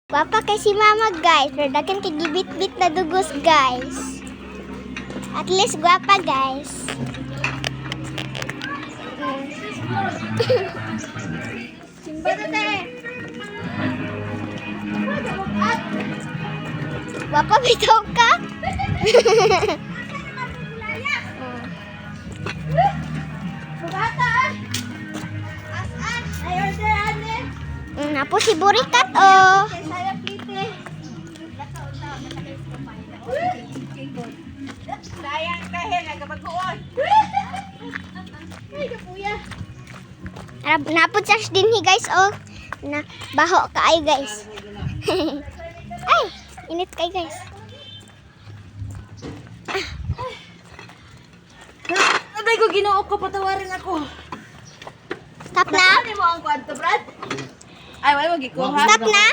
Gwapa kay si mama guys. Pero dagan kay gibit-bit na dugos guys. At least gwapa guys. Simba na tayo. Gwapa bitaw ka? Bugata. As-as. Ay, order ane. Napo si Burikat oh. Kay saya plite. Sayang dahil nagkabagoon. Ay, kapuya. Napod sa dinhi guys oh. Na baho kaayo guys. Ay, init kay guys. Abay ko ginoo ko, patawarin ako. Stop na. Ano mo ang kwarto, Brad? Ay, wala mo gikuha. Stop na.